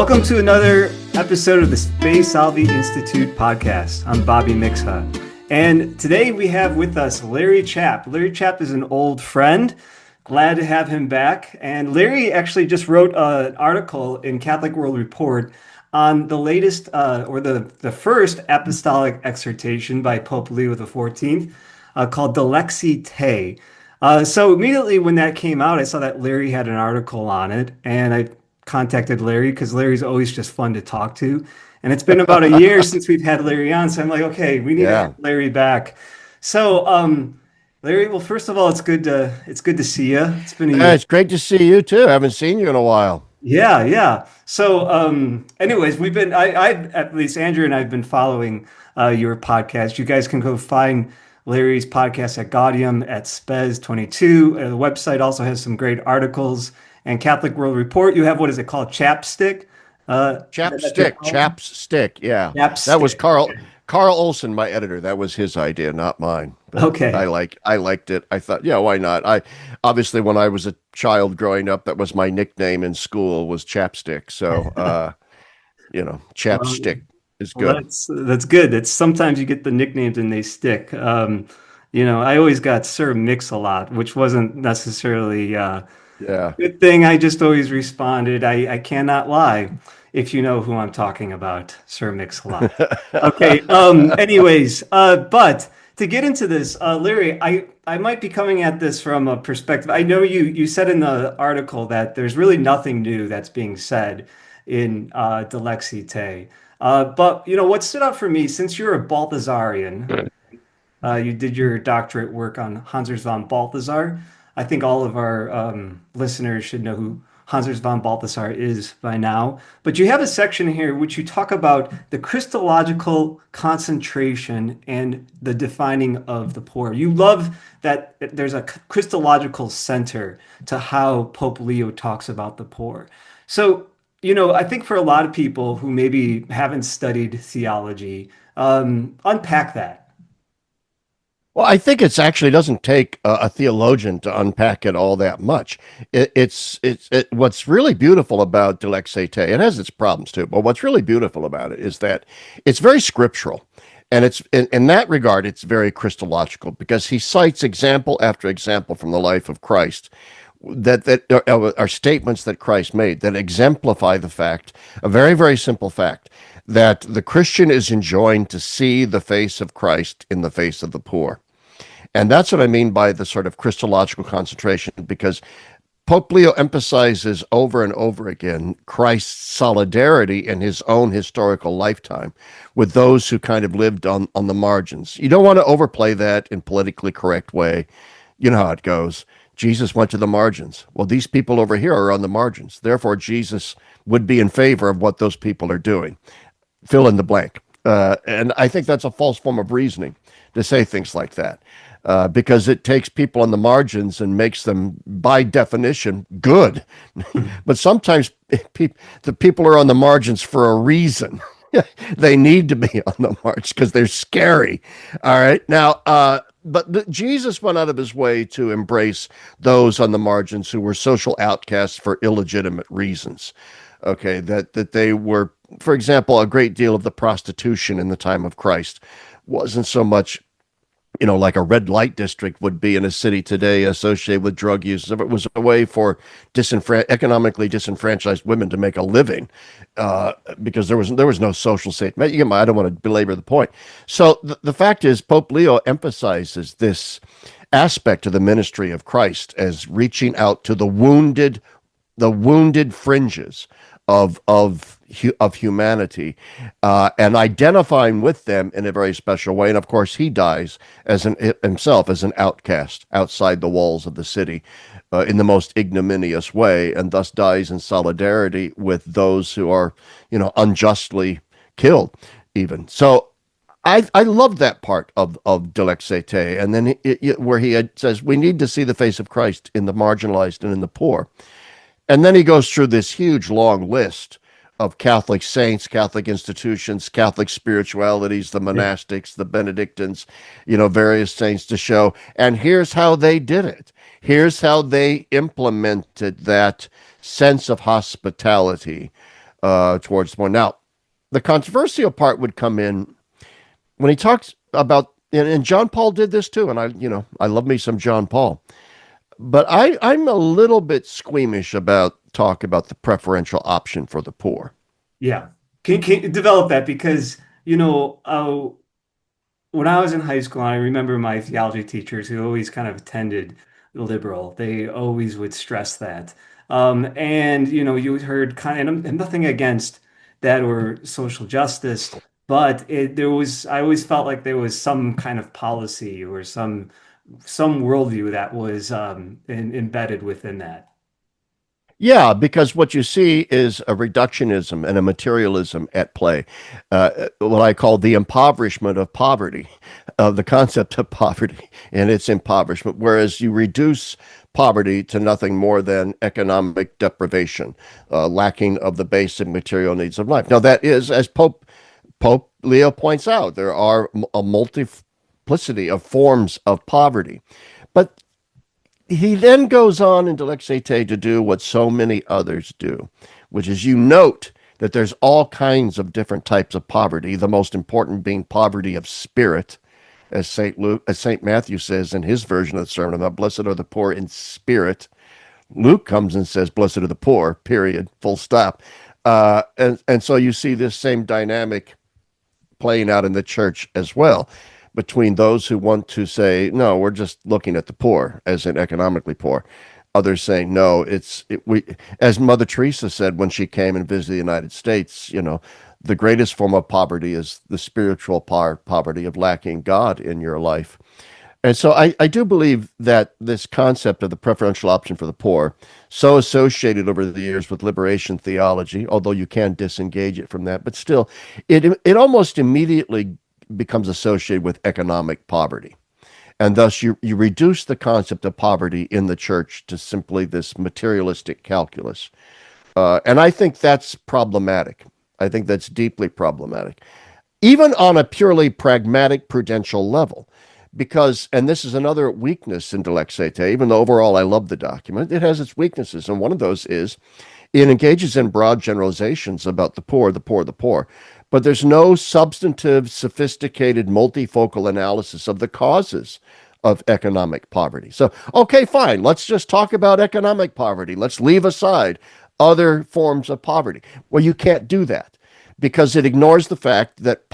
Welcome to another episode of the Spe Salvi Institute Podcast. I'm Bobby Mixa, and today we have with us Larry Chapp. Larry Chapp is an old friend. Glad to have him back. And Larry actually just wrote an article in Catholic World Report on the latest, the first apostolic exhortation by Pope Leo XIV called Dilexi Te. So immediately when that came out, I saw that Larry had an article on it, and I contacted Larry because Larry's always just fun to talk to. And it's been about a year since we've had Larry on. So I'm like, okay, we need to have Larry back. So, Larry, well, first of all, it's good to see you. It's been a year. It's great to see you too. I haven't seen you in a while. Yeah. So, anyways, at least Andrew and I have been following your podcast. You guys can go find Larry's podcast at Gaudium at Spes22. The website also has some great articles. And Catholic World Report, you have, what is it called? Chapstick? Chapstick, yeah. Chapstick. That was Carl Olson, my editor. That was his idea, not mine. But okay. I liked it. I thought, yeah, why not? Obviously, when I was a child growing up, that was my nickname in school, was Chapstick. So, Chapstick is good. Well, that's good. It's sometimes you get the nicknames and they stick. I always got Sir Mix-a-Lot, which wasn't necessarily good thing. I just always responded, I cannot lie, if you know who I'm talking about, Sir Mix-a-Lot. Okay. Anyways, but to get into this, Larry, I might be coming at this from a perspective. I know you said in the article that there's really nothing new that's being said in Dilexi Te. But what stood out for me, since you're a Balthasarian, you did your doctorate work on Hans von Balthasar. I think all of our listeners should know who Hans von Balthasar is by now. But you have a section here which you talk about the Christological concentration and the defining of the poor. You love that there's a Christological center to how Pope Leo talks about the poor. So, I think for a lot of people who maybe haven't studied theology, unpack that. Well, I think it's actually doesn't take a theologian to unpack it all that much. It's what's really beautiful about Dilexi Te. It has its problems too, but what's really beautiful about it is that it's very scriptural, and it's in that regard it's very Christological, because he cites example after example from the life of Christ that are statements that Christ made that exemplify the fact, a very, very simple fact, that the Christian is enjoined to see the face of Christ in the face of the poor. And that's what I mean by the sort of Christological concentration, because Pope Leo emphasizes over and over again Christ's solidarity in his own historical lifetime with those who kind of lived on the margins. You don't want to overplay that in politically correct way. You know how it goes. Jesus went to the margins. Well, these people over here are on the margins. Therefore, Jesus would be in favor of what those people are doing. Fill in the blank. And I think that's a false form of reasoning to say things like that, because it takes people on the margins and makes them, by definition, good. But sometimes the people are on the margins for a reason. They need to be on the margins because they're scary. All right. Now, but Jesus went out of his way to embrace those on the margins who were social outcasts for illegitimate reasons. Okay, that they were, for example, a great deal of the prostitution in the time of Christ wasn't so much, like a red light district would be in a city today associated with drug use. It was a way for economically disenfranchised women to make a living, because there was no social safety. I don't want to belabor the point. So the fact is, Pope Leo emphasizes this aspect of the ministry of Christ as reaching out to the wounded fringes of humanity, and identifying with them in a very special way. And of course, he dies himself as an outcast outside the walls of the city, in the most ignominious way, and thus dies in solidarity with those who are, unjustly killed, even. I love that part of Dilexi Te, and then where he says we need to see the face of Christ in the marginalized and in the poor. And then he goes through this huge long list of Catholic saints, Catholic institutions, Catholic spiritualities, the monastics, the Benedictines, various saints to show. And here's how they did it. Here's how they implemented that sense of hospitality towards the poor. Now, the controversial part would come in when he talks about, and John Paul did this too, and I love me some John Paul, but I'm a little bit squeamish about talk about the preferential option for the poor. Yeah. Can you develop that? Because, when I was in high school, I remember my theology teachers who always kind of tended liberal. They always would stress that. And you heard kind of, and nothing against that or social justice, but I always felt like there was some kind of policy or some worldview that was embedded within that. Yeah, because what you see is a reductionism and a materialism at play, what I call the impoverishment of poverty, of the concept of poverty and its impoverishment, whereas you reduce poverty to nothing more than economic deprivation, lacking of the basic material needs of life. Now, that is, as Pope Leo points out, there are a multiplicity of forms of poverty. But he then goes on in Dilexi Te to do what so many others do, which is you note that there's all kinds of different types of poverty, the most important being poverty of spirit, as St. Matthew says in his version of the sermon about blessed are the poor in spirit. Luke comes and says, blessed are the poor, period, full stop. And so you see this same dynamic playing out in the church as well, between those who want to say, no, we're just looking at the poor, as in economically poor. Others saying, no, we, as Mother Teresa said when she came and visited the United States, the greatest form of poverty is the spiritual poverty of lacking God in your life. And so I do believe that this concept of the preferential option for the poor, so associated over the years with liberation theology, although you can disengage it from that, but still, it almost immediately becomes associated with economic poverty. And thus you reduce the concept of poverty in the church to simply this materialistic calculus. And I think that's problematic. I think that's deeply problematic, even on a purely pragmatic prudential level. Because, and this is another weakness in Dilexi Te, even though overall I love the document, it has its weaknesses. And one of those is it engages in broad generalizations about the poor, the poor, the poor. But there's no substantive, sophisticated, multifocal analysis of the causes of economic poverty. So, okay, fine. Let's just talk about economic poverty. Let's leave aside other forms of poverty. Well, you can't do that because it ignores the fact that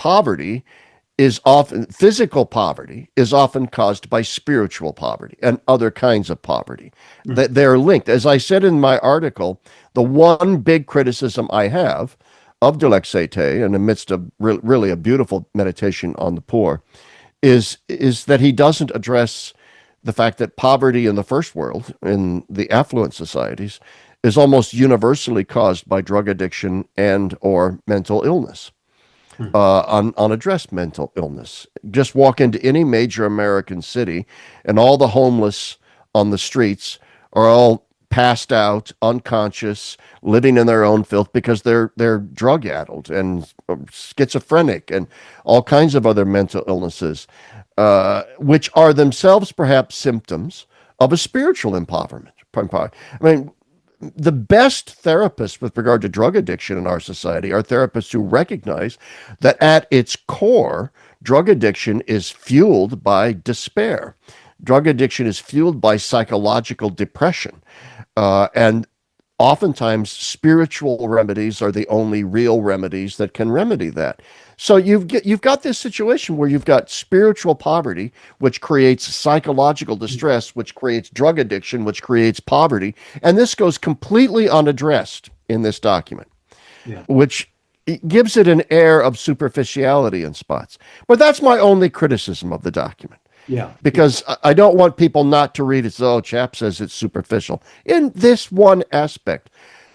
physical poverty is often caused by spiritual poverty and other kinds of poverty. That they're linked. As I said in my article, the one big criticism I have of Dilexi Te, in the midst of really a beautiful meditation on the poor, is that he doesn't address the fact that poverty in the first world, in the affluent societies, is almost universally caused by drug addiction and or mental illness, unaddressed mental illness. Just walk into any major American city, and all the homeless on the streets are all passed out, unconscious, living in their own filth because they're drug-addled and schizophrenic and all kinds of other mental illnesses, which are themselves perhaps symptoms of a spiritual empowerment. I mean, the best therapists with regard to drug addiction in our society are therapists who recognize that at its core, drug addiction is fueled by despair. Drug addiction is fueled by psychological depression. And oftentimes spiritual remedies are the only real remedies that can remedy that. So you've got this situation where you've got spiritual poverty, which creates psychological distress, which creates drug addiction, which creates poverty. And this goes completely unaddressed in this document, which gives it an air of superficiality in spots. But that's my only criticism of the document. Yeah. Because I don't want people not to read it as, oh, Chapp says it's superficial in this one aspect.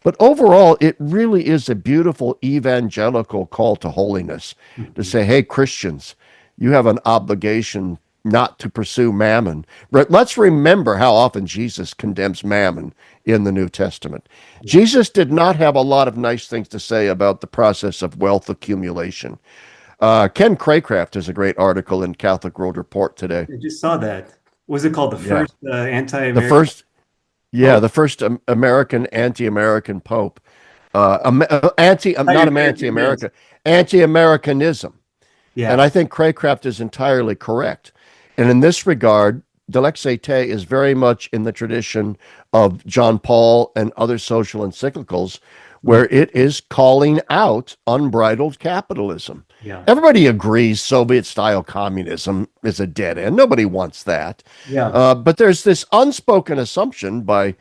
But overall, it really is a beautiful evangelical call to holiness, to say, hey, Christians, you have an obligation not to pursue mammon. Let's remember how often Jesus condemns mammon in the New Testament. Jesus did not have a lot of nice things to say about the process of wealth accumulation. Ken Craycraft has a great article in Catholic World Report today. I just saw that. Was it called the first anti-American? The first American anti-American Pope. Not anti-America, anti-Americanism. And Yeah. I think Craycraft is entirely correct. And in this regard, Dilexi Te is very much in the tradition of John Paul and other social encyclicals, Mm. where it is calling out unbridled capitalism. Yeah. Everybody agrees Soviet style communism is a dead end. Nobody wants that. Yeah. But there's this unspoken assumption by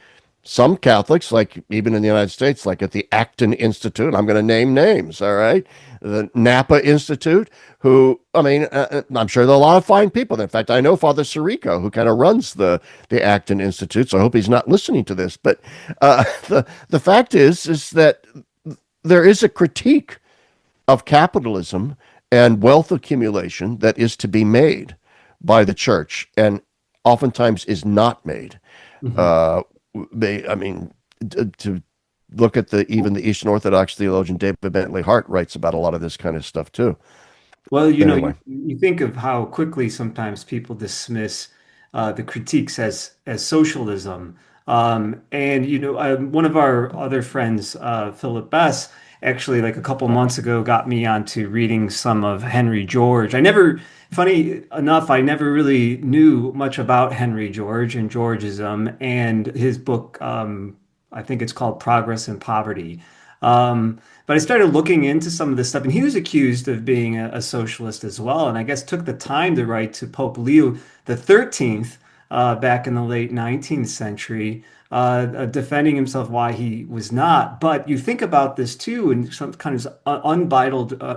some Catholics, like even in the United States, like at the Acton Institute, I'm going to name names, all right? The Napa Institute, who, I mean, I'm sure there are a lot of fine people. In fact, I know Father Sirico, who kind of runs the Acton Institute, so I hope he's not listening to this. But the fact is that there is a critique of capitalism and wealth accumulation that is to be made by the church, and oftentimes is not made. Mhm. Uh, I mean, to look at even the Eastern Orthodox theologian David Bentley Hart writes about a lot of this kind of stuff too. Well, Anyway, you think of how quickly sometimes people dismiss the critiques as socialism. And one of our other friends, Philip Bess, actually like a couple months ago got me onto reading some of Henry George. Funny enough, I never really knew much about Henry George and Georgism and his book. I think it's called Progress and Poverty. But I started looking into some of this stuff, and he was accused of being a socialist as well, and I guess took the time to write to Pope Leo the 13th back in the late 19th century, defending himself why he was not. But you think about this too, in some kind of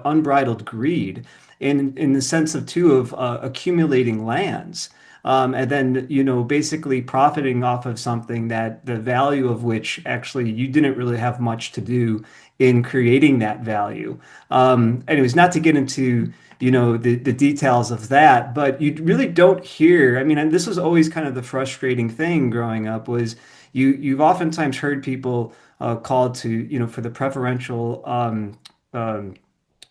unbridled greed, in the sense of too of accumulating lands. And then, basically profiting off of something that the value of which actually you didn't really have much to do in creating that value. Anyways, not to get into, the details of that, but you really don't hear, I mean, and this was always kind of the frustrating thing growing up was you've oftentimes heard people called to, for the preferential um,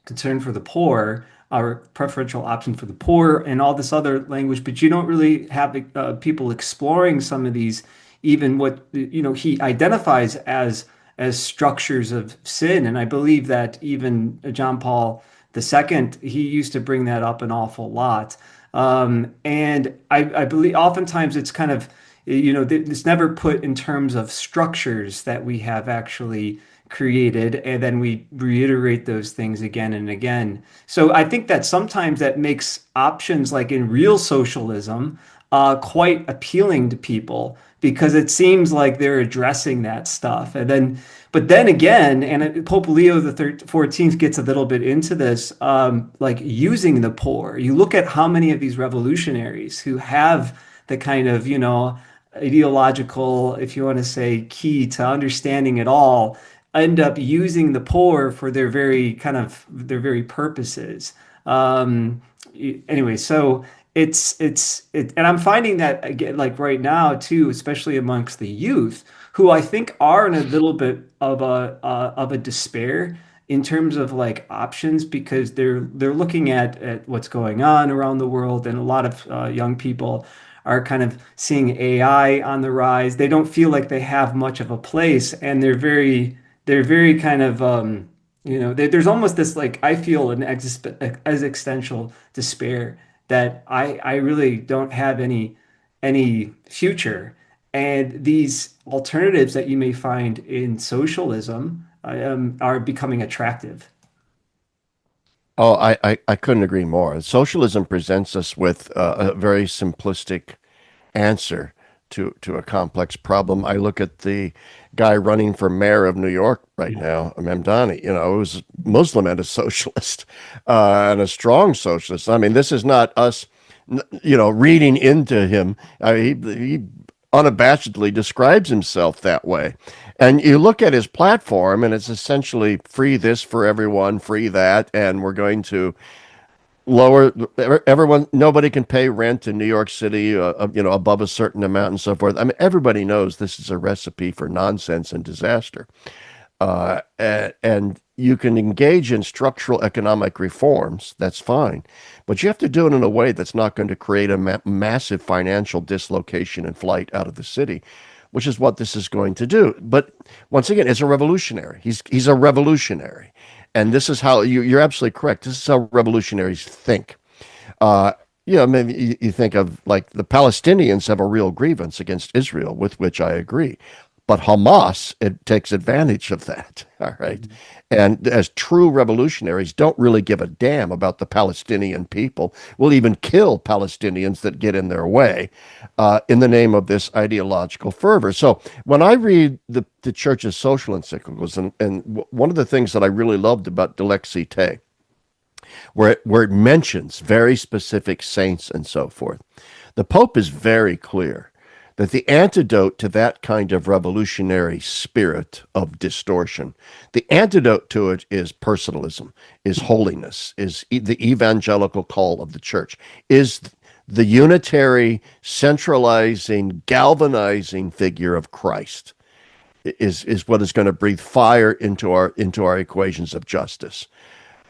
concern for the poor, our preferential option for the poor, and all this other language, but you don't really have people exploring some of these, even what he identifies as structures of sin. And I believe that even John Paul II, he used to bring that up an awful lot. And I believe oftentimes it's kind of, it's never put in terms of structures that we have actually created, and then we reiterate those things again and again. So I think that sometimes that makes options like in real socialism quite appealing to people because it seems like they're addressing that stuff. But then again, and Pope Leo the 14th gets a little bit into this, like using the poor. You look at how many of these revolutionaries who have the kind of, ideological, if you want to say, key to understanding it all end up using the poor for their very purposes. Um, anyway, so and I'm finding that again, like right now too, especially amongst the youth, who I think are in a little bit of a despair in terms of like options because they're looking at what's going on around the world, and a lot of young people are kind of seeing AI on the rise. They don't feel like they have much of a place, and they're very kind of there's almost this like I feel an existential despair that I really don't have any future, and these alternatives that you may find in socialism are becoming attractive. oh, I couldn't agree more. Socialism presents us with a very simplistic answer to a complex problem. I look at the guy running for mayor of New York right Yeah. now, Memdani, who's Muslim and a socialist, and a strong socialist. I mean, this is not us, reading into him. He unabashedly describes himself that way. And you look at his platform, and it's essentially free this for everyone, free that, and we're going to lower everyone. Nobody can pay rent in New York City, above a certain amount and so forth. I mean, everybody knows this is a recipe for nonsense and disaster. And you can engage in structural economic reforms. That's fine, but you have to do it in a way that's not going to create a massive financial dislocation and flight out of the city. which is what this is going to do. But once again, it's a revolutionary. He's a revolutionary, and this is how you're absolutely correct. This is how revolutionaries think. Uh, maybe you think of like the Palestinians have a real grievance against Israel, with which I agree. But Hamas, it takes advantage of that. All right. And as true revolutionaries, don't really give a damn about the Palestinian people. Will even kill Palestinians that get in their way in the name of this ideological fervor. So when I read the church's social encyclicals, and one of the things that I really loved about Dilexi Te, where it mentions very specific saints and so forth, the Pope is very clear that the antidote to that kind of revolutionary spirit of distortion, the antidote to it is personalism, is holiness, is the evangelical call of the church, is the unitary, centralizing, galvanizing figure of Christ, is what is going to breathe fire into our equations of justice.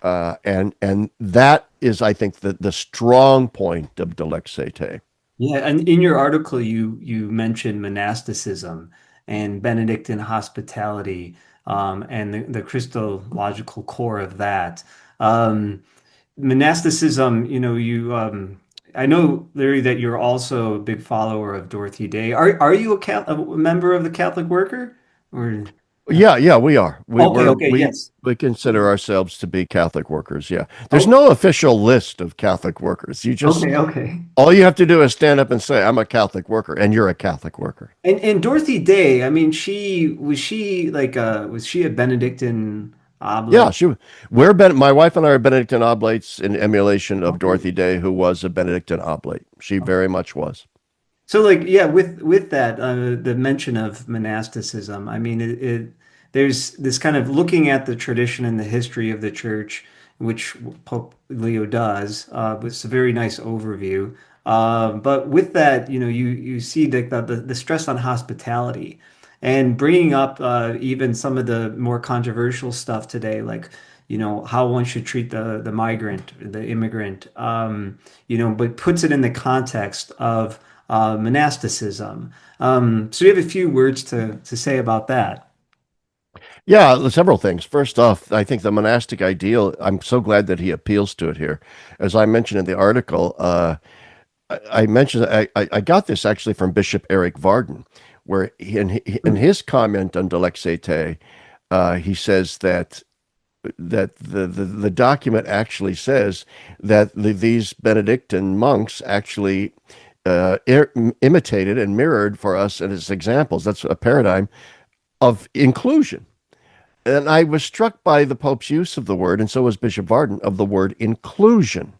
And that is, I think, the strong point of Dilexi Te. Yeah, and in your article, you mentioned monasticism and Benedictine hospitality, and the Christological core of that. Monasticism, I know, Larry, that you're also a big follower of Dorothy Day. Are you a member of the Catholic Worker? Or Yeah, we are. okay, okay, yes. We consider ourselves to be Catholic workers. Yeah. There's Oh, no official list of Catholic workers. okay, okay. All you have to do is stand up and say, I'm a Catholic worker, and you're a Catholic worker. And Dorothy Day, I mean, was she a Benedictine Yeah, oblate? my wife and I are Benedictine Oblates in emulation of Okay. Dorothy Day, who was a Benedictine Oblate. She very much was. So like yeah, with that the mention of monasticism, I mean there's this kind of looking at the tradition and the history of the church, which Pope Leo does. It's a very nice overview. But with that, you see the stress on hospitality and bringing up even some of the more controversial stuff today, like how one should treat the migrant, the immigrant, but puts it in the context of monasticism. So you have a few words to say about that. Yeah, several things. First off, I think the monastic ideal, I'm so glad that he appeals to it here. As I mentioned in the article, I mentioned I got this actually from Bishop Eric Varden, where in his comment on Dilexi Te, he says that the document actually says that these Benedictine monks actually imitated and mirrored for us as examples. That's a paradigm of inclusion. And I was struck by the Pope's use of the word, and so was Bishop Varden, of the word inclusion,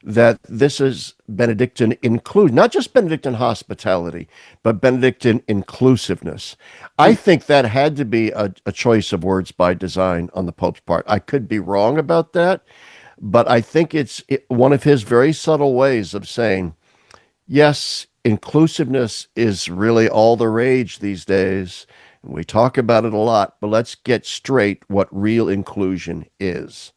that this is Benedictine include, not just Benedictine hospitality, but Benedictine inclusiveness. I think that had to be a choice of words by design on the Pope's part. I could be wrong about that, but I think it's one of his very subtle ways of saying, yes, inclusiveness is really all the rage these days. We talk about it a lot, but let's get straight what real inclusion is.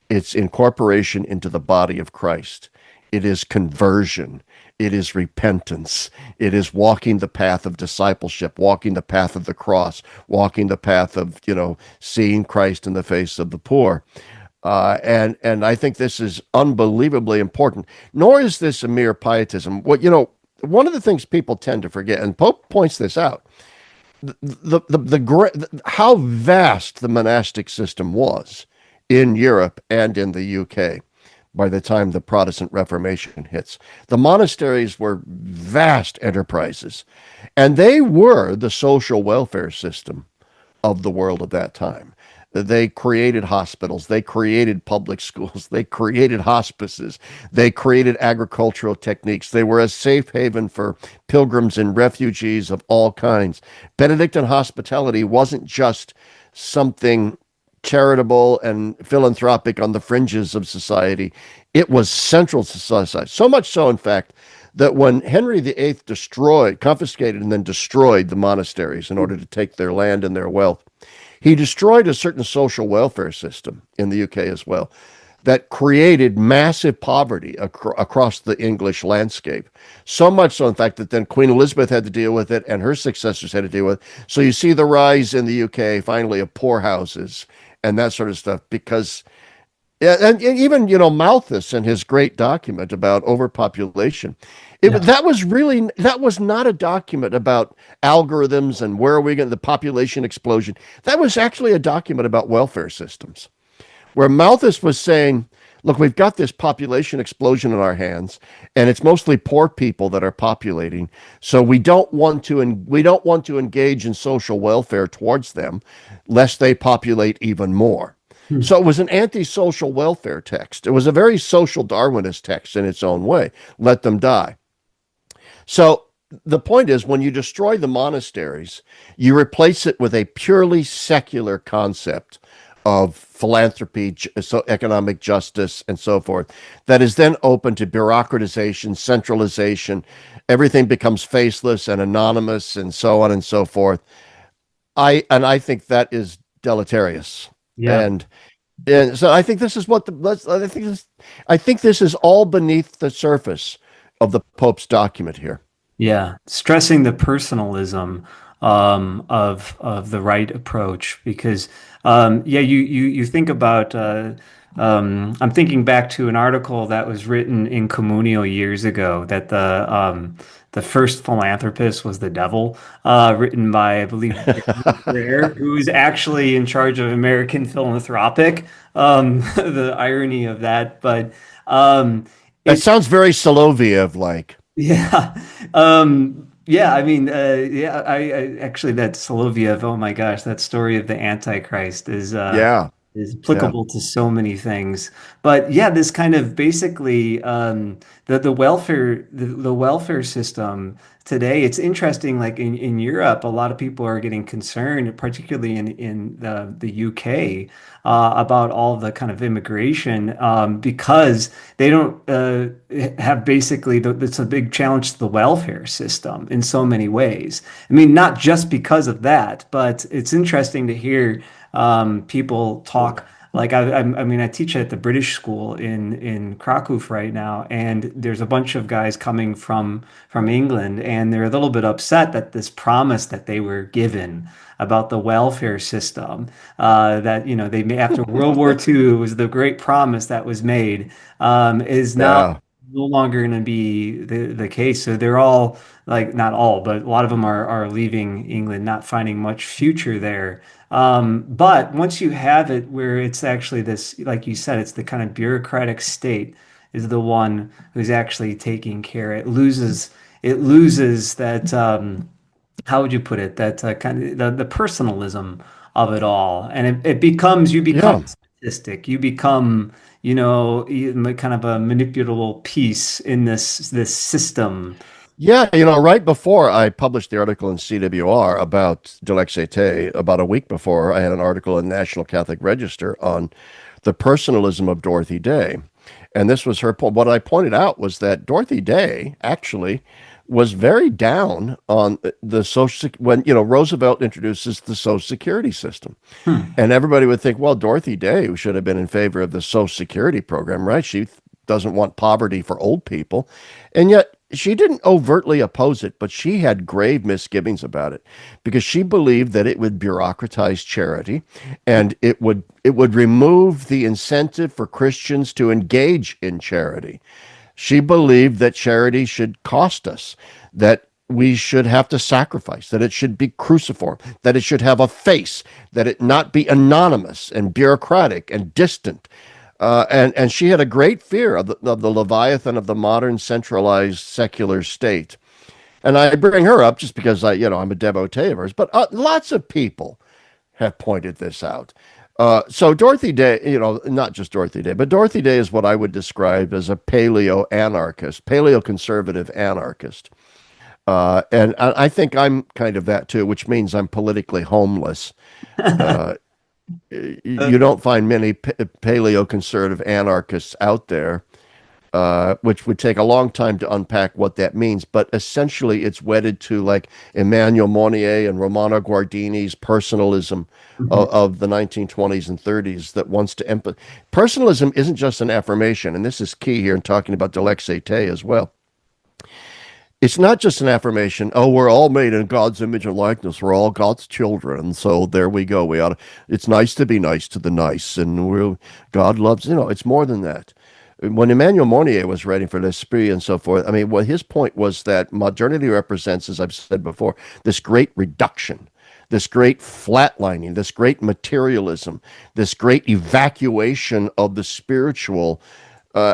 It's incorporation into the body of Christ. It is conversion. It is repentance. It is walking the path of discipleship, walking the path of the cross, walking the path of, seeing Christ in the face of the poor. And I think this is unbelievably important. Nor is this a mere pietism. One of the things people tend to forget, and Pope points this out, how vast the monastic system was in Europe and in the UK by the time the Protestant Reformation hits. The monasteries were vast enterprises, and they were the social welfare system of the world at that time. They created hospitals, they created public schools, they created hospices, they created agricultural techniques. They were a safe haven for pilgrims and refugees of all kinds. Benedictine hospitality wasn't just something charitable and philanthropic on the fringes of society. It was central to society. So much so, in fact, that when Henry VIII confiscated and then destroyed the monasteries in order to take their land and their wealth, he destroyed a certain social welfare system in the UK as well. that created massive poverty across the English landscape. So much so, in fact, that then Queen Elizabeth had to deal with it and her successors had to deal with it. So you see the rise in the UK, finally, of poorhouses and that sort of stuff, because yeah, and even Malthus in his great document about overpopulation, Yeah. that was not a document about algorithms and where are we going the population explosion. That was actually a document about welfare systems, where Malthus was saying, "Look, we've got this population explosion in our hands, and it's mostly poor people that are populating. So we don't want to engage in social welfare towards them, lest they populate even more." Hmm. So it was an anti-social welfare text. It was a very social Darwinist text in its own way. Let them die. So the point is, when you destroy the monasteries, you replace it with a purely secular concept of philanthropy, so economic justice, and so forth, that is then open to bureaucratization, centralization. Everything becomes faceless and anonymous, and so on and so forth. I think that is deleterious. Yeah. And and so I think this is what I think this is all beneath the surface of the Pope's document here. Yeah, stressing the personalism of the right approach because yeah, you think about I'm thinking back to an article that was written in Communio years ago that the first philanthropist was the devil, written by I believe Rare, who is actually in charge of American Philanthropic. The irony of that, but That it's sounds very Soloviev like. yeah. Yeah, I mean, yeah, I actually that Soloviev, oh my gosh, that story of the Antichrist Yeah, is yeah, applicable to so many things. But yeah, this kind of basically the welfare the welfare system today, it's interesting, like in Europe, a lot of people are getting concerned, particularly in the UK, about all the kind of immigration because they don't have basically it's a big challenge to the welfare system in so many ways. I mean, not just because of that, but it's interesting to hear people talk. Like I mean, I teach at the British school in Krakow right now, and there's a bunch of guys coming from England, and they're a little bit upset that this promise that they were given about the welfare system that they made after World War II was the great promise that was made is not yeah, no longer going to be the case. So they're all like not all, but a lot of them are leaving England, not finding much future there. But once you have it where it's actually this, like you said, it's the kind of bureaucratic state is the one who's actually taking care. It loses that how would you put it? That kind of the personalism of it all, and it becomes you become yeah. a statistic. You become kind of a manipulable piece in this system. Yeah, right before I published the article in CWR about Dilexi Te, about a week before, I had an article in National Catholic Register on the personalism of Dorothy Day. And this was her point. What I pointed out was that Dorothy Day actually was very down on the when, Roosevelt introduces the Social Security system. Hmm. And everybody would think, well, Dorothy Day, who should have been in favor of the Social Security program, right? She doesn't want poverty for old people. And yet she didn't overtly oppose it, but she had grave misgivings about it because she believed that it would bureaucratize charity and it would remove the incentive for Christians to engage in charity. She believed that charity should cost us, that we should have to sacrifice, that it should be cruciform, that it should have a face, that it not be anonymous and bureaucratic and distant. And she had a great fear of the Leviathan of the modern centralized secular state. And I bring her up just because I'm a devotee of hers, but lots of people have pointed this out. So Dorothy Day, not just Dorothy Day, but Dorothy Day is what I would describe as a paleo-anarchist, paleo-conservative anarchist. And I think I'm kind of that too, which means I'm politically homeless. Uh, you don't find many paleo-conservative anarchists out there. which would take a long time to unpack what that means. But essentially, it's wedded to like Emmanuel Monnier and Romano Guardini's personalism Mhm. of the 1920s and 30s that wants to emphasize. Personalism isn't just an affirmation, and this is key here in talking about Dilexi Te as well. It's not just an affirmation. Oh, we're all made in God's image and likeness. We're all God's children. So there we go. We ought to. It's nice to be nice to the nice, and God loves. It's more than that. When Emmanuel Monnier was writing for L'Esprit and so forth, I mean, what his point was that modernity represents, as I've said before, this great reduction, this great flatlining, this great materialism, this great evacuation of the spiritual.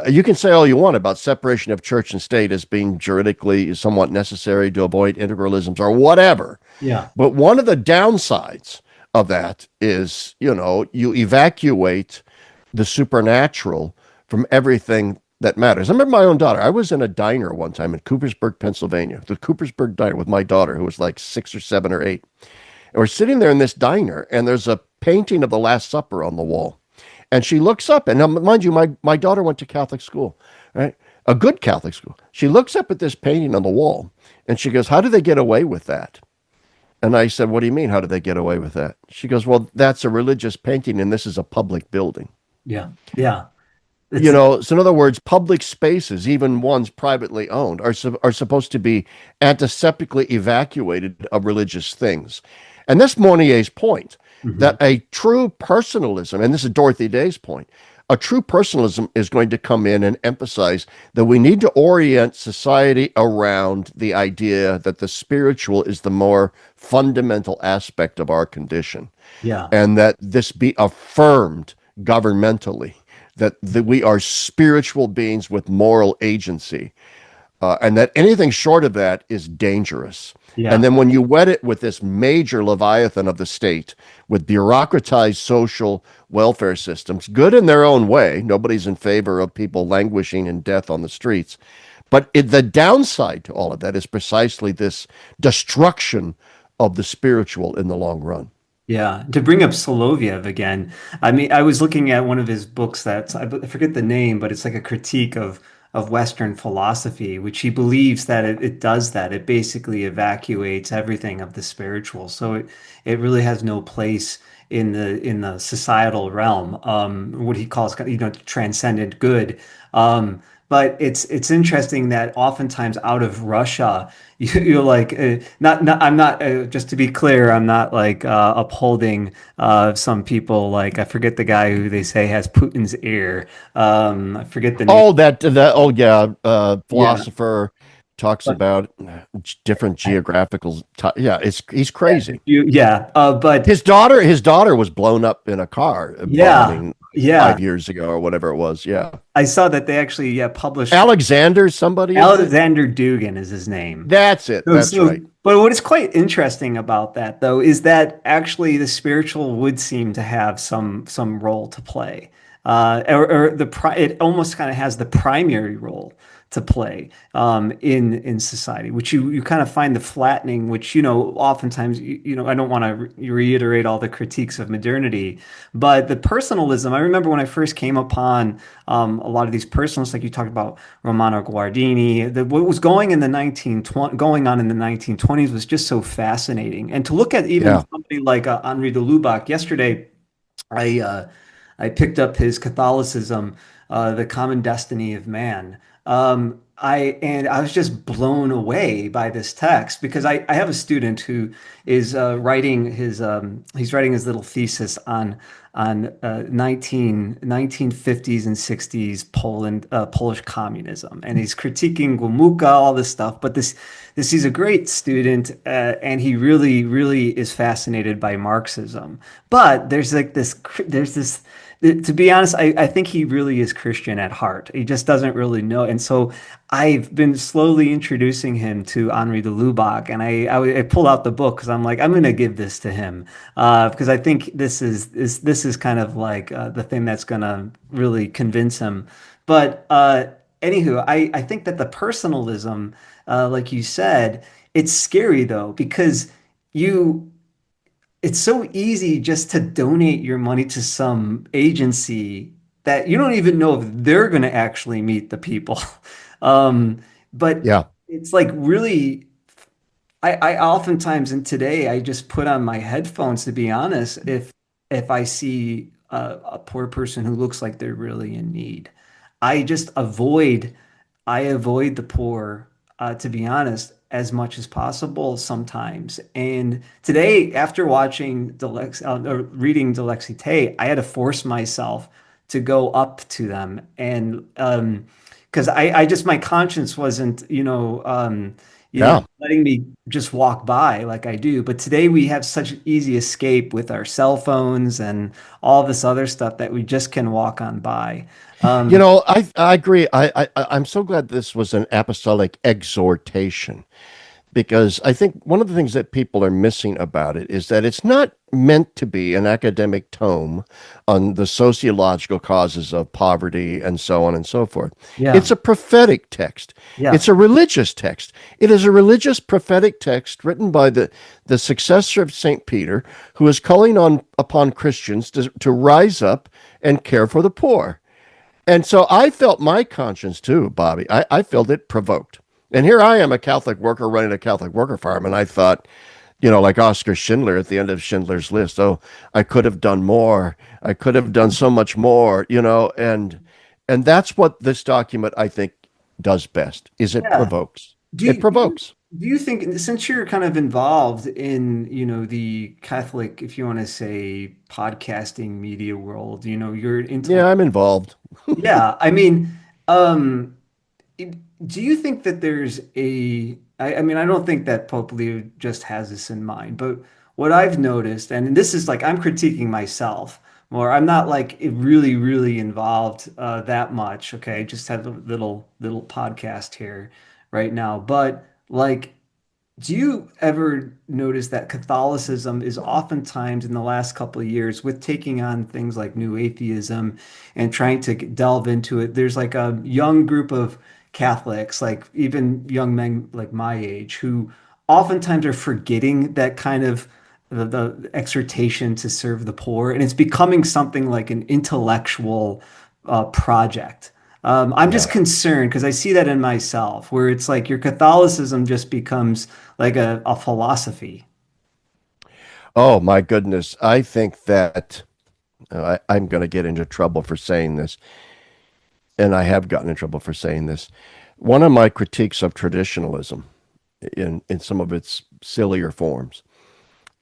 You can say all you want about separation of church and state as being juridically somewhat necessary to avoid integralisms or whatever. Yeah. But one of the downsides of that is, you evacuate the supernatural from everything that matters. I remember my own daughter. I was in a diner one time in Coopersburg, Pennsylvania, the Coopersburg diner with my daughter, who was like 6 or 7 or 8. And we're sitting there in this diner, and there's a painting of the Last Supper on the wall. And she looks up, and now, mind you, my daughter went to Catholic school, right? A good Catholic school. She looks up at this painting on the wall, and she goes, "How do they get away with that?" And I said, "What do you mean, how do they get away with that?" She goes, "Well, that's a religious painting, and this is a public building." Yeah. Yeah. It's So in other words, public spaces, even ones privately owned, are supposed to be antiseptically evacuated of religious things. And that's Monnier's point, Mhm. that a true personalism, and this is Dorothy Day's point, a true personalism is going to come in and emphasize that we need to orient society around the idea that the spiritual is the more fundamental aspect of our condition, Yeah. and that this be affirmed governmentally, that we are spiritual beings with moral agency, and that anything short of that is dangerous. And Yeah. then when you wed it with this major leviathan of the state, with bureaucratized social welfare systems, good in their own way, nobody's in favor of people languishing in death on the streets. But the downside to all of that is precisely this destruction of the spiritual in the long run. Yeah, to bring up Soloviev again, I mean, I was looking at one of his books that's I forget the name, but it's like a critique of Western philosophy, which he believes that it does that. It basically evacuates everything of the spiritual. So it really has no place in the societal realm, what he calls, transcendent good. But it's interesting that oftentimes out of Russia, you're like not I'm not just to be clear, I'm not like upholding some people like I forget the guy who they say has Putin's ear. I forget the name. Oh, oh yeah, Yeah. philosopher talks But about different geographical. Yeah, he's crazy. yeah, but His daughter was blown up in a car yeah, bombing yeah. 5 years ago or whatever it was. Yeah, I saw that they actually published Alexander, somebody is it? Alexander Dugin is his name. That's it. That's right. But what is quite interesting about that, though, is that actually the spiritual would seem to have some role to play, or it almost kind of has the primary role to play in society, which you kind of find the flattening, which oftentimes I don't want to reiterate all the critiques of modernity, but the personalism. I remember when I first came upon a lot of these personalists, like you talked about Romano Guardini, what was going on in the 1920s was just so fascinating. And to look at even Yeah. somebody like Henri de Lubac, yesterday, I uh, I picked up his Catholicism, The Common Destiny of Man. I was just blown away by this text because I have a student who is he's writing his little thesis on 1950s and 60s Poland, Polish communism, and he's critiquing Gomułka, all this stuff. But this he's a great student, and he really is fascinated by Marxism. But there's this to be honest, I think he really is Christian at heart. He just doesn't really know. And so I've been slowly introducing him to Henri de Lubac, and I pulled out the book because I'm like, I'm going to give this to him because I think this is kind of like the thing that's going to really convince him. But anywho, I think that the personalism, like you said, it's scary though because you it's so easy just to donate your money to some agency that you don't even know if they're going to actually meet the people. Um, but Yeah. it's like really, I oftentimes, and today I just put on my headphones to be honest, if I see a poor person who looks like they're really in need. I just I avoid the poor, to be honest, as much as possible sometimes. And today, after watching or reading Dilexi Te, I had to force myself to go up to them, and because I just my conscience wasn't, Yeah. letting me just walk by like I do. But today we have such easy escape with our cell phones and all this other stuff that we just can walk on by. Um, I agree. I'm so glad this was an apostolic exhortation, because I think one of the things that people are missing about it is that it's not meant to be an academic tome on the sociological causes of poverty and so on and so forth. yeah, It's a prophetic text. yeah, It's a religious text. It is a religious prophetic text written by the successor of St. Peter, who is calling on upon Christians to rise up and care for the poor. And so I felt my conscience too, Bobby. I felt it provoked. And here I am, a Catholic worker running a Catholic worker farm, and I thought, like Oscar Schindler at the end of Schindler's List, oh, I could have done more. I could have done so much more, and that's what this document I think does best, is it yeah. provokes. Do It you, do you provokes. do you think, since you're kind of involved in, the Catholic, if you want to say, podcasting media world, you're into, Yeah, I'm involved. yeah, I mean, um, it- do you think that I mean, I don't think that Pope Leo just has this in mind, but what I've noticed, and this is like, I'm critiquing myself more. I'm not like really, really involved that much. Okay. Just had a little podcast here right now. But like, do you ever notice that Catholicism is oftentimes in the last couple of years, with taking on things like new atheism and trying to delve into it, there's like a young group of Catholics, like even young men like my age, who oftentimes are forgetting that kind of the exhortation to serve the poor, and it's becoming something like an intellectual project. I'm just Yeah. concerned because I see that in myself, where it's like your Catholicism just becomes like a philosophy. Oh my goodness. I think that I'm going to get into trouble for saying this, and I have gotten in trouble for saying this. One of my critiques of traditionalism in some of its sillier forms,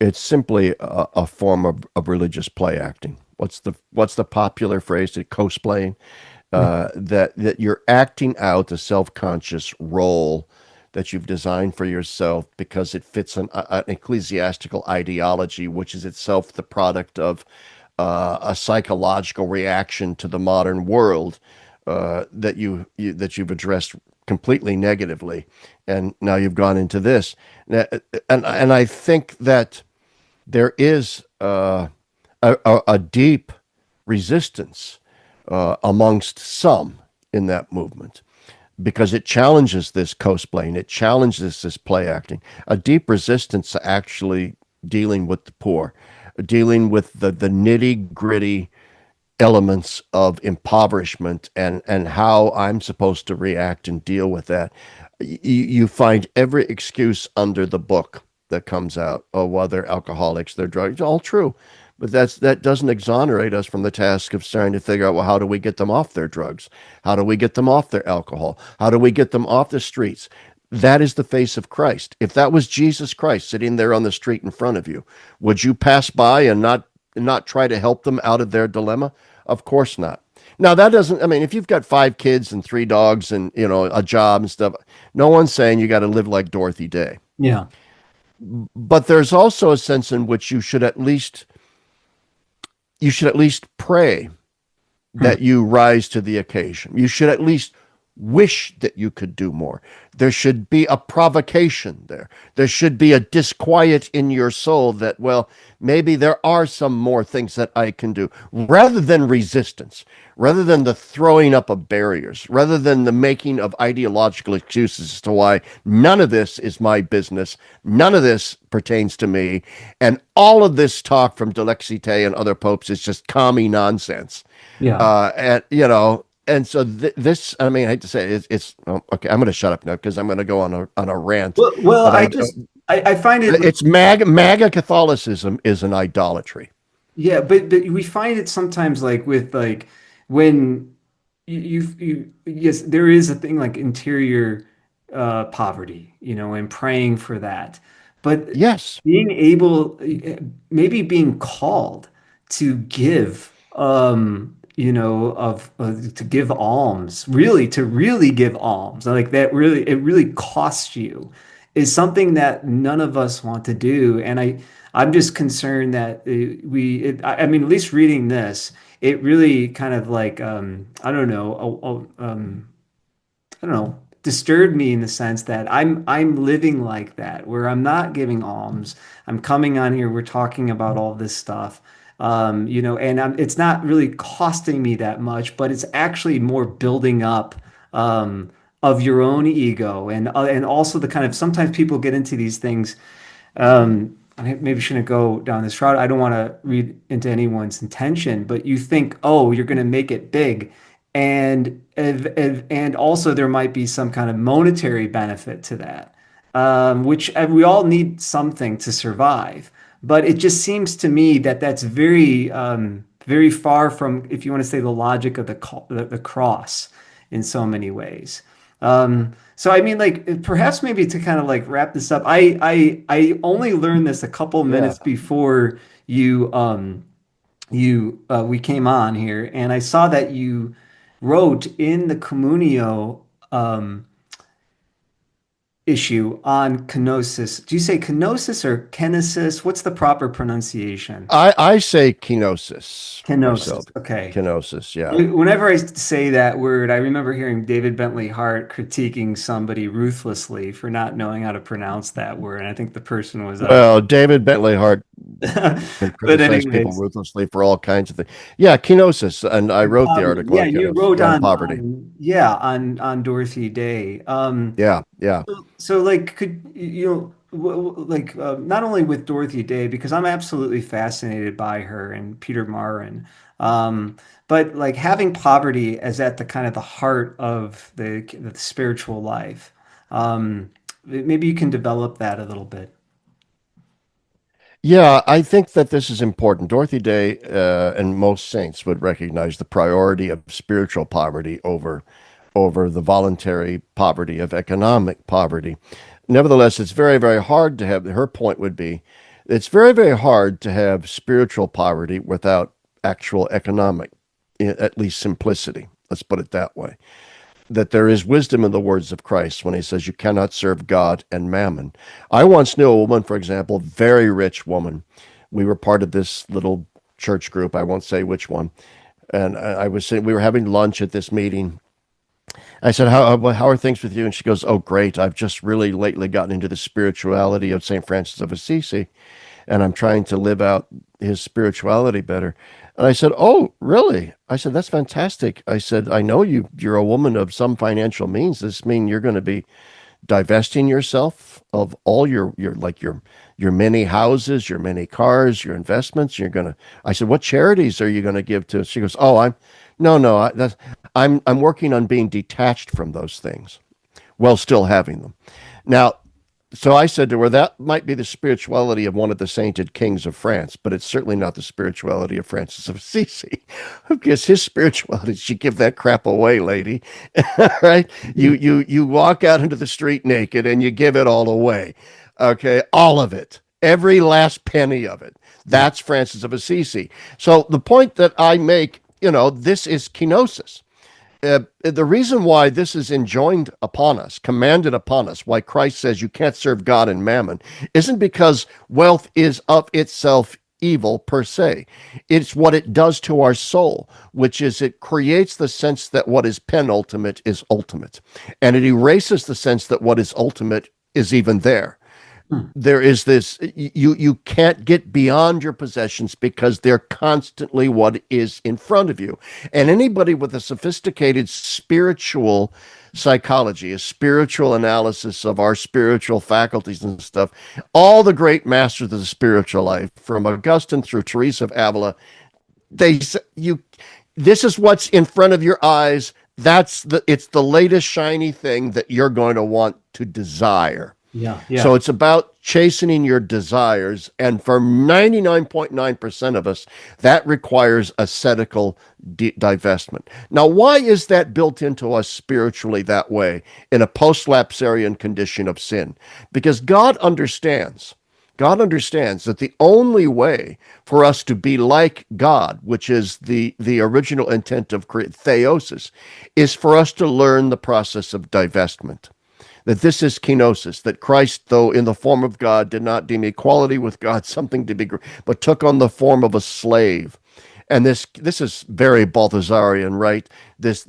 it's simply a form of religious play acting. What's the popular phrase? Cosplaying. That you're acting out a self-conscious role that you've designed for yourself because it fits an ecclesiastical ideology, which is itself the product of a psychological reaction to the modern world that you've addressed completely negatively, and now you've gone into this, and I think that there is a deep resistance amongst some in that movement, because it challenges this cosplaying, it challenges this play acting, a deep resistance to actually dealing with the poor, dealing with the nitty gritty elements of impoverishment, and how I'm supposed to react and deal with that. You find every excuse under the book that comes out. Oh, well, they're alcoholics, they're drugs, all true. But that doesn't exonerate us from the task of starting to figure out, well, how do we get them off their drugs? How do we get them off their alcohol? How do we get them off the streets? That is the face of Christ. If that was Jesus Christ sitting there on the street in front of you, would you pass by and not try to help them out of their dilemma? Of course not. Now that doesn't, I mean, if you've got 5 kids and 3 dogs and, a job and stuff, no one's saying you got to live like Dorothy Day. Yeah. But there's also a sense in which you should at least pray Hmm. that you rise to the occasion. You should at least wish that you could do more. There should be a provocation there. There should be a disquiet in your soul that, well, maybe there are some more things that I can do, rather than resistance, rather than the throwing up of barriers, rather than the making of ideological excuses as to why none of this is my business, none of this pertains to me, and all of this talk from Dilexi Te and other popes is just commie nonsense. Yeah. And and so this, I mean, I hate to say it, it's oh, okay. I'm going to shut up now because I'm going to go on a rant. Well, But I find it it's MAGA Catholicism is an idolatry. yeah, but we find it sometimes like with like when yes, there is a thing like interior poverty, and praying for that. But Yes, being able, maybe being called to give, to give alms, really, to really give alms, like that really, it really costs you, is something that none of us want to do. And I'm just concerned that I mean, at least reading this, it really kind of like, I don't know, I don't know, disturbed me in the sense that I'm living like that, where I'm not giving alms. I'm coming on here, we're talking about all this stuff. And it's not really costing me that much, but it's actually more building up of your own ego, and also the kind of, sometimes people get into these things. I maybe shouldn't go down this route. I don't want to read into anyone's intention, but you think, oh, you're going to make it big, and also there might be some kind of monetary benefit to that, which we all need something to survive. But it just seems to me that that's very far from, if you want to say, the logic of the cross in so many ways. So I mean, like, perhaps maybe to kind of like wrap this up, I only learned this a couple yeah. minutes before we came on here, and I saw that you wrote in the Communio issue on kenosis. Do you say kenosis or kenosis? What's the proper pronunciation? I say kenosis Kenosis. myself. Okay. Kenosis, yeah. Whenever I say that word, I remember hearing David Bentley Hart critiquing somebody ruthlessly for not knowing how to pronounce that word. And I think the person was Well, David Bentley Hart can but criticize people anyways, ruthlessly for all kinds of things. Yeah, kenosis, and I wrote the poverty. article Yeah, on you kenosis, wrote on poverty. on Dorothy Day. Yeah, yeah. So like, could like, not only with Dorothy Day, because I'm absolutely fascinated by her and Peter Marin, um, but like having poverty as at the kind of the heart of the spiritual life. Maybe you can develop that a little bit. Yeah, I think that this is important. Dorothy Day and most saints would recognize the priority of spiritual poverty over the voluntary poverty of economic poverty. Nevertheless, it's very, very hard to have, her point would be, it's very, very hard to have spiritual poverty without actual economic, at least simplicity. Let's put it that way. That there is wisdom in the words of Christ when he says you cannot serve God and mammon. I once knew a woman, for example, very rich woman. We were part of this little church group. I won't say which one. And I was saying, we were having lunch at this meeting. I said, how are things with you? And she goes, oh, great. I've just really lately gotten into the spirituality of St. Francis of Assisi, and I'm trying to live out his spirituality better. And I said, oh, really? I said, that's fantastic. I said, I know you're a woman of some financial means. Does this mean you're going to be divesting yourself of all your many houses, your many cars, your investments? I said, what charities are you going to give to? She goes, oh, I'm working on being detached from those things while still having them. Now, so I said to her, that might be the spirituality of one of the sainted kings of France, but it's certainly not the spirituality of Francis of Assisi. Because his spirituality, she give that crap away, lady. Right? You walk out into the street naked and you give it all away. Okay, all of it. Every last penny of it. That's Francis of Assisi. So the point that I make, this is kenosis. The reason why this is enjoined upon us, commanded upon us, why Christ says you can't serve God and mammon, isn't because wealth is of itself evil per se. It's what it does to our soul, which is it creates the sense that what is penultimate is ultimate. And it erases the sense that what is ultimate is even there. Hmm. There is this, you can't get beyond your possessions because they're constantly what is in front of you. And anybody with a sophisticated spiritual psychology, a spiritual analysis of our spiritual faculties and stuff, all the great masters of the spiritual life, from Augustine through Teresa of Avila, they you this is what's in front of your eyes. It's the latest shiny thing that you're going to want to desire. Yeah, So yeah. it's about chastening your desires. And for 99.9% of us, that requires ascetical divestment. Now, why is that built into us spiritually that way in a post-lapsarian condition of sin? Because God understands that the only way for us to be like God, which is the original intent of theosis, is for us to learn the process of divestment. That this is kenosis, that Christ, though in the form of God, did not deem equality with God something to be, but took on the form of a slave. And this is very Balthasarian, right? This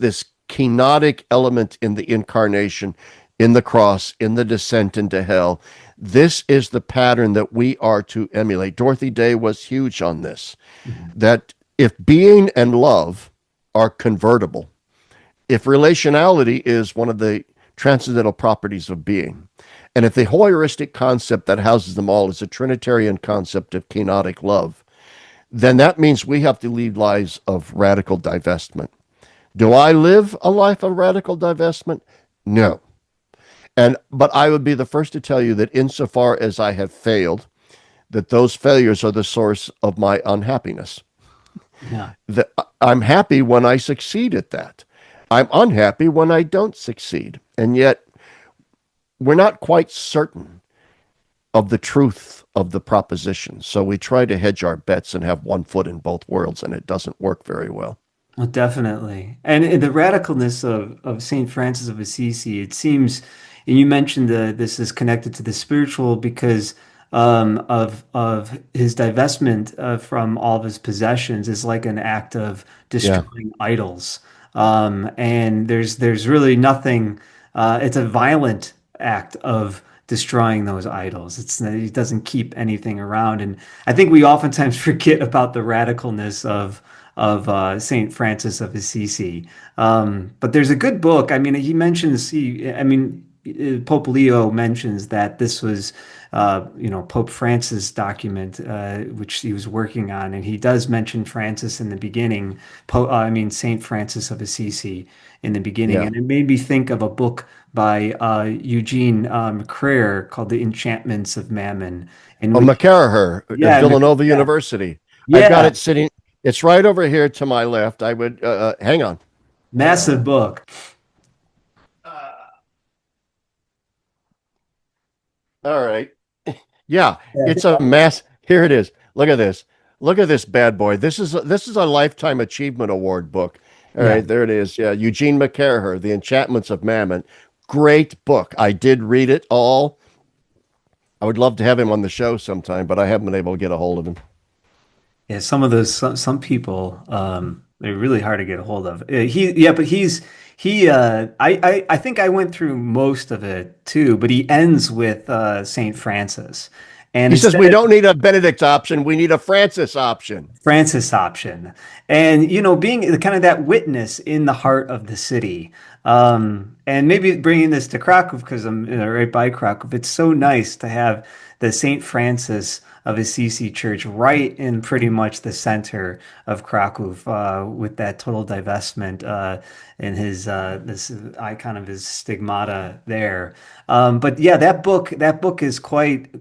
kenotic element in the incarnation, in the cross, in the descent into hell. This is the pattern that we are to emulate. Dorothy Day was huge on this, Mhm. that if being and love are convertible, if relationality is one of the transcendental properties of being, and if the holistic concept that houses them all is a Trinitarian concept of kenotic love, then that means we have to lead lives of radical divestment. Do I live a life of radical divestment? No. But I would be the first to tell you that insofar as I have failed, that those failures are the source of my unhappiness. Yeah. That I'm happy when I succeed at that. I'm unhappy when I don't succeed. And yet we're not quite certain of the truth of the proposition. So we try to hedge our bets and have one foot in both worlds, and it doesn't work very well. Well, definitely. And the radicalness of Saint Francis of Assisi, it seems, and you mentioned this is connected to the spiritual because of his divestment from all of his possessions is like an act of Yeah. destroying idols. And there's really nothing, it's a violent act of destroying those idols. It doesn't keep anything around. And I think we oftentimes forget about the radicalness of Saint Francis of Assisi. But there's a good book. I mean, Pope Leo mentions that this was, Pope Francis' document, which he was working on, and he does mention Francis in the beginning. Saint Francis of Assisi in the beginning, Yeah. and it made me think of a book by Eugene McCrair called "The Enchantments of Mammon," in Oh, which, McCarraher at yeah, Villanova yeah, University. I've got yeah, it sitting. It's right over here to my left. I would hang on. massive book. All right. Yeah, Yeah. it's a mass. Here it is. Look at this. Look at this bad boy. This is a lifetime achievement award book. All Yeah. right, there it is. Yeah, Eugene McCarraher, The Enchantments of Mammon. Great book. I did read it all. I would love to have him on the show sometime, but I haven't been able to get a hold of him. Yeah, some people they're really hard to get a hold of. I think I went through most of it too, but he ends with Saint Francis. And He says instead we of don't need a Benedict option, we need a Francis option. Francis option. And, being kind of that witness in the heart of the city. And maybe bringing this to Krakow because I'm right by Krakow. It's so nice to have the St. Francis of Assisi Church right in pretty much the center of Krakow with that total divestment and his this icon of his stigmata there. But yeah, that book is quite the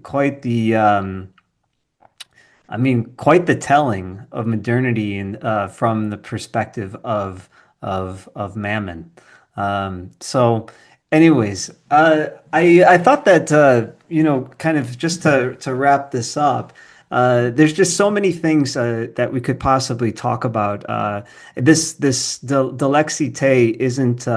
quite the telling of modernity and from the perspective of Mammon. So, anyways, I thought that kind of just to wrap this up. There's just so many things that we could possibly talk about. This Dilexi Te isn't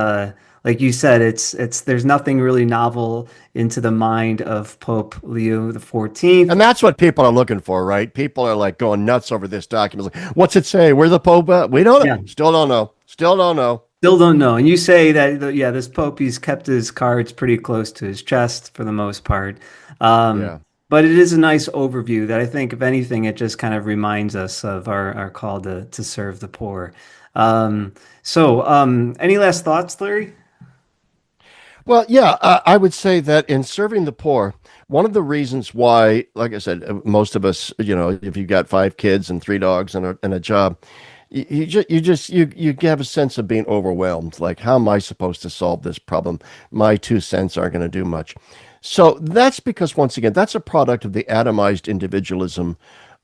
like you said, there's nothing really novel into the mind of Pope Leo the 14th. And that's what people are looking for, right? People are like going nuts over this document. Like, what's it say? Where's the Pope at? We don't know. Yeah. Still don't know. Still don't know. Still don't know. And you say that, yeah, this Pope, he's kept his cards pretty close to his chest for the most part. Um, Yeah. but it is a nice overview that I think, if anything, it just kind of reminds us of our call to serve the poor. Any last thoughts, Larry? Well, yeah, I would say that in serving the poor, one of the reasons why, like I said, most of us, if you've got 5 kids and 3 dogs and a job, you have a sense of being overwhelmed. Like, how am I supposed to solve this problem? My 2 cents aren't going to do much. So that's because, once again, that's a product of the atomized individualism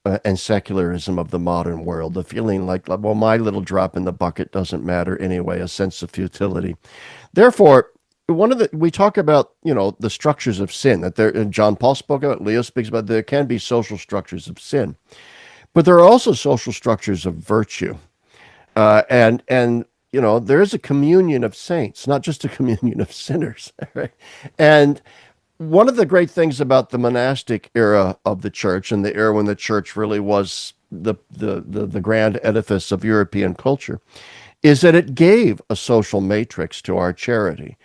and secularism of the modern world. The feeling like, well, my little drop in the bucket doesn't matter anyway, a sense of futility. Therefore, we talk about the structures of sin that there, and John Paul spoke about, Leo speaks about, there can be social structures of sin, but there are also social structures of virtue, and there is a communion of saints, not just a communion of sinners, right? And one of the great things about the monastic era of the church, and the era when the church really was the grand edifice of European culture, is that it gave a social matrix to our charity.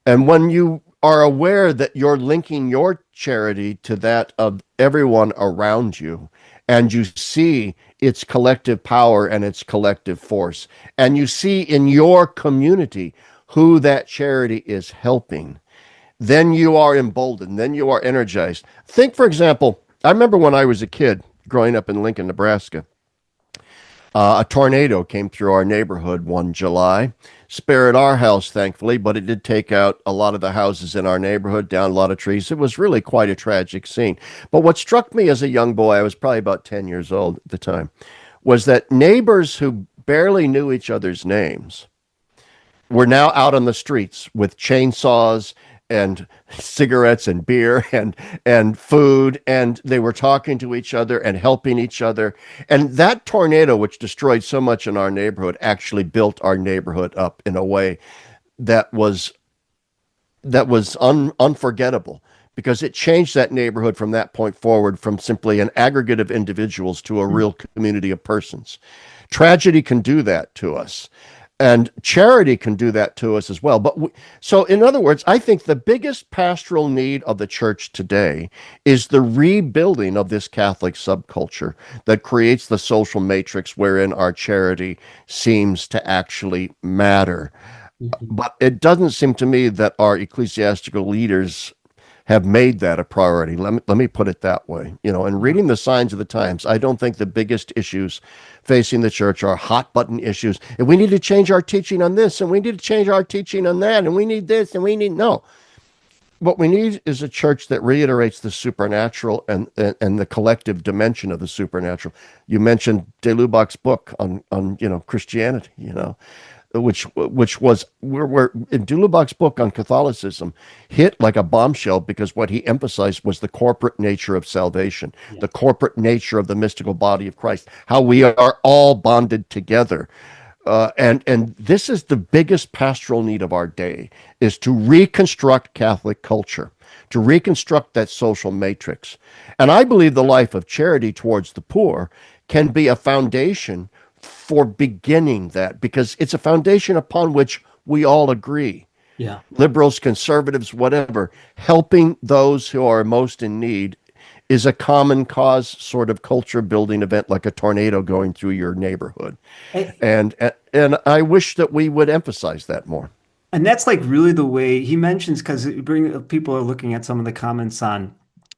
And when you are aware that you're linking your charity to that of everyone around you, and you see its collective power and its collective force, and you see in your community who that charity is helping, then you are emboldened, then you are energized. Think, for example, I remember when I was a kid growing up in Lincoln, Nebraska, a tornado came through our neighborhood one July. Spared our house, thankfully, but it did take out a lot of the houses in our neighborhood, down a lot of trees. It was really quite a tragic scene. But what struck me as a young boy, I was probably about 10 years old at the time, was that neighbors who barely knew each other's names were now out on the streets with chainsaws and cigarettes and beer and food, and they were talking to each other and helping each other. And that tornado, which destroyed so much in our neighborhood, actually built our neighborhood up in a way that was unforgettable, because it changed that neighborhood from that point forward, from simply an aggregate of individuals to a real community of persons. Tragedy can do that to us. And charity can do that to us as well. So in other words, I think the biggest pastoral need of the church today is the rebuilding of this Catholic subculture that creates the social matrix wherein our charity seems to actually matter. Mhm. But it doesn't seem to me that our ecclesiastical leaders have made that a priority. Let me put it that way. And reading the signs of the times, I don't think the biggest issues facing the church are hot button issues. And we need to change our teaching on this, and we need to change our teaching on that, and we need this, and we need no. What we need is a church that reiterates the supernatural and the collective dimension of the supernatural. You mentioned de Lubac's book on Christianity, which was where in Dulubak's book on Catholicism hit like a bombshell, because what he emphasized was the corporate nature of salvation, Yeah. the corporate nature of the mystical body of Christ, how we are all bonded together. And this is the biggest pastoral need of our day, is to reconstruct Catholic culture, to reconstruct that social matrix. And I believe the life of charity towards the poor can be a foundation for beginning that, because it's a foundation upon which we all agree. Yeah. Liberals, conservatives, whatever, helping those who are most in need is a common cause sort of culture building event, like a tornado going through your neighborhood. And I wish that we would emphasize that more. And that's like really the way he mentions, because people are looking at some of the comments on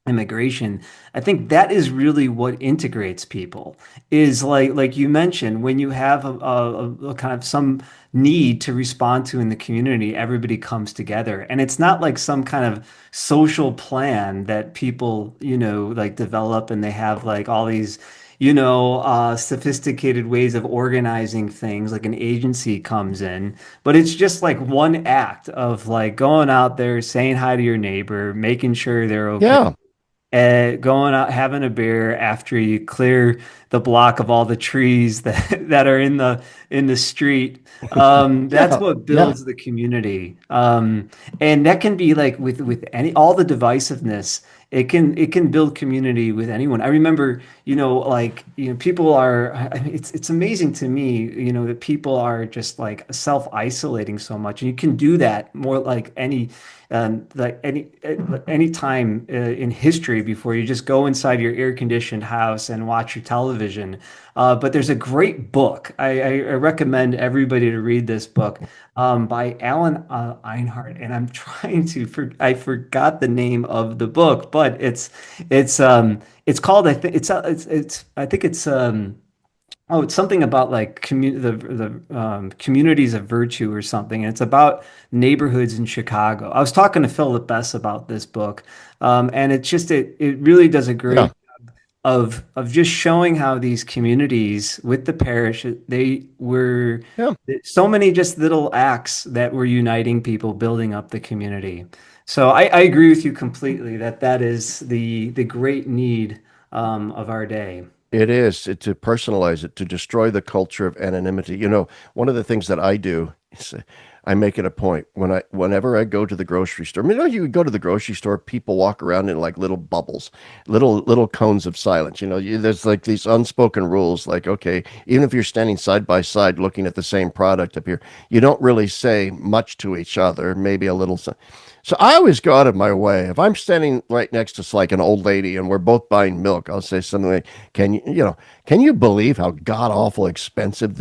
immigration. I think that is really what integrates people, is like you mentioned, when you have a kind of some need to respond to in the community, everybody comes together. And it's not like some kind of social plan that people, like develop, and they have like all these sophisticated ways of organizing things, like an agency comes in, but it's just like one act of like going out there, saying hi to your neighbor, making sure they're okay. Yeah. going out having a beer after you clear the block of all the trees that that are in the street. That's Yeah, what yeah, builds the community. And that can be like with any all the divisiveness. It can build community with anyone. I remember, like, people are. I mean, it's amazing to me, that people are just like self-isolating so much, and you can do that more like like any time in history before. You just go inside your air-conditioned house and watch your television. But there's a great book. I recommend everybody to read this book, by Alan Einhart, and I'm trying to I forgot the name of the book, but it's called, I think it's I think it's oh, it's something about like the communities of virtue or something. And it's about neighborhoods in Chicago. I was talking to Philip Bess about this book, and it really does a yeah, great of just showing how these communities with the parish, they were yeah. so many just little acts that were uniting people, building up the community. So I agree with you completely that that is the great need of our day. It is to personalize it, to destroy the culture of anonymity. One of the things that I do is I make it a point whenever I go to the grocery store. I mean, you go to the grocery store, people walk around in like little bubbles, little cones of silence. There's like these unspoken rules, like, okay, even if you're standing side by side looking at the same product up here, you don't really say much to each other, maybe a little. So I always go out of my way. If I'm standing right next to like an old lady and we're both buying milk, I'll say something like, can you believe how god awful expensive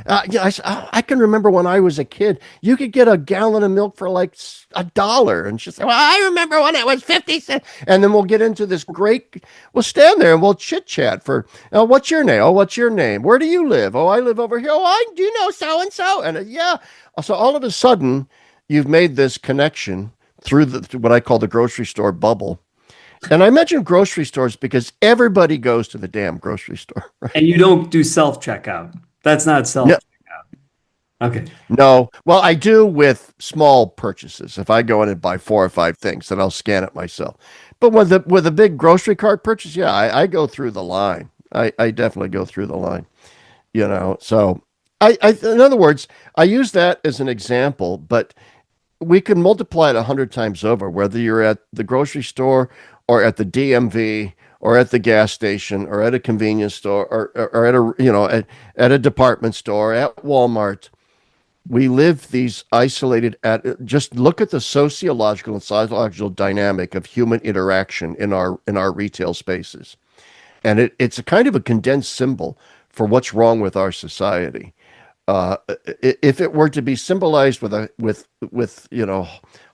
I can remember when I was a kid, you could get a gallon of milk for like $1." And she'll say, well, I remember when it was 50 cents. And then we'll get into this we'll stand there and we'll chit chat for, oh, what's your name? Oh, what's your name? Where do you live? Oh, I live over here. Oh, I do know so and so. And yeah. So all of a sudden, you've made this connection through what I call the grocery store bubble. And I mention grocery stores because everybody goes to the damn grocery store, And right? you don't do self-checkout. That's not No, self-checkout. Okay. no. Well, I do with small purchases. If I go in and buy 4 or 5 things, then I'll scan it myself. But with a big grocery cart purchase, yeah, I go through the line. I definitely go through the line. So in other words, I use that as an example, but we can multiply it 100 times over, whether you're at the grocery store or at the DMV or at the gas station or at a convenience store or at at a department store, at Walmart. We live these isolated just look at the sociological and psychological dynamic of human interaction in our retail spaces. And it's a kind of a condensed symbol for what's wrong with our society. If it were to be symbolized with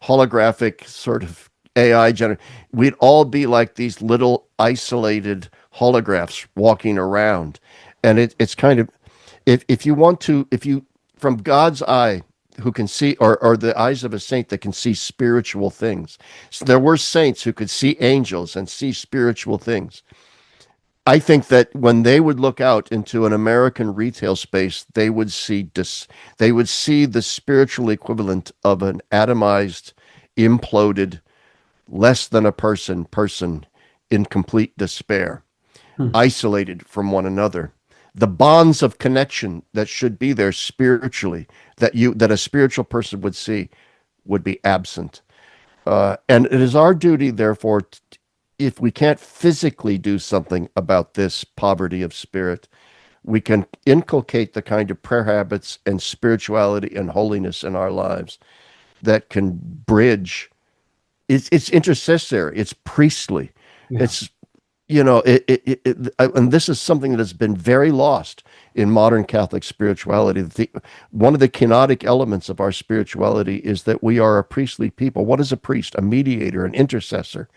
holographic sort of AI we'd all be like these little isolated holographs walking around, and it's kind of if you want to if you from God's eye who can see or the eyes of a saint that can see spiritual things. So there were saints who could see angels and see spiritual things. I think that when they would look out into an American retail space, they would see the spiritual equivalent of an atomized, imploded, less than a person in complete despair, Hmm. isolated from one another. The bonds of connection that should be there spiritually, that a spiritual person would see, would be absent. And it is our duty, therefore, if we can't physically do something about this poverty of spirit, we can inculcate the kind of prayer habits and spirituality and holiness in our lives that can bridge. It's intercessory. It's priestly. Yeah. It's and this is something that has been very lost in modern Catholic spirituality. One of the kenotic elements of our spirituality is that we are a priestly people. What is a priest? A mediator, an intercessor.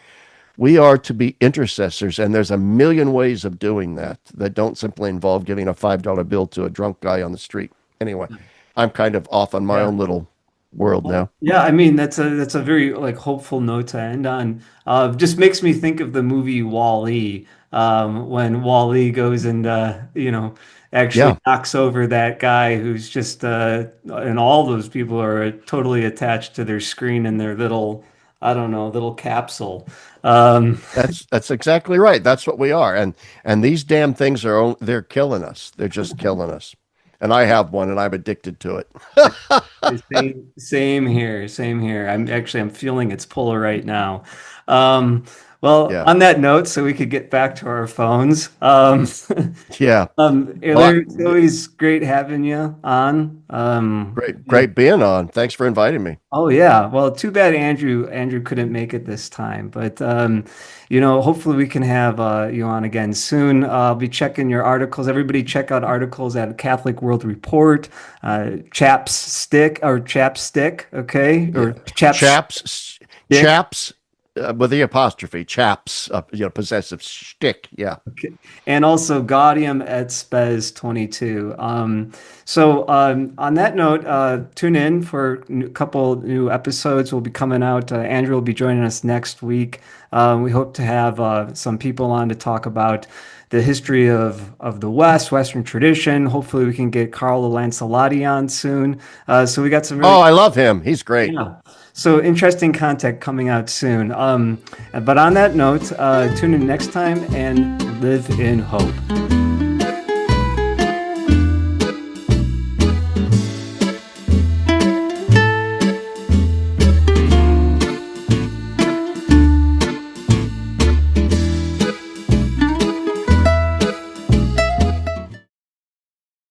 We are to be intercessors, and there's a million ways of doing that don't simply involve giving a $5 bill to a drunk guy on the street. Anyway, I'm kind of off on my Yeah. own little world Well, now. yeah, I mean that's a very like hopeful note to end on. Just makes me think of the movie Wall-E, when Wall-E goes and actually Yeah, knocks over that guy who's just and all those people are totally attached to their screen and their little I don't know, little capsule. That's exactly right. That's what we are. And these damn things they're killing us. They're just killing us. And I have one and I'm addicted to it. Same here, same here. I'm feeling its pull right now. Um, well, Yeah. on that note, so we could get back to our phones. Yeah. Well, It's always great having you on. great being on. Thanks for inviting me. Oh yeah. Well, too bad Andrew couldn't make it this time, but hopefully we can have you on again soon. I'll be checking your articles. Everybody check out articles at Catholic World Report, Chaps Stick or Chapstick, okay? Yeah. Or Chaps Stick. Chaps with the apostrophe, chaps, possessive shtick. Yeah. Okay. And also Gaudium et Spes 22. On that note, tune in for a couple new episodes will be coming out. Andrew will be joining us next week. We hope to have some people on to talk about the history of the Western tradition. Hopefully we can get Carlo Lancelotti on soon. So we got some Oh, really I love him. He's great. yeah. So interesting content coming out soon. But on that note, tune in next time and live in hope.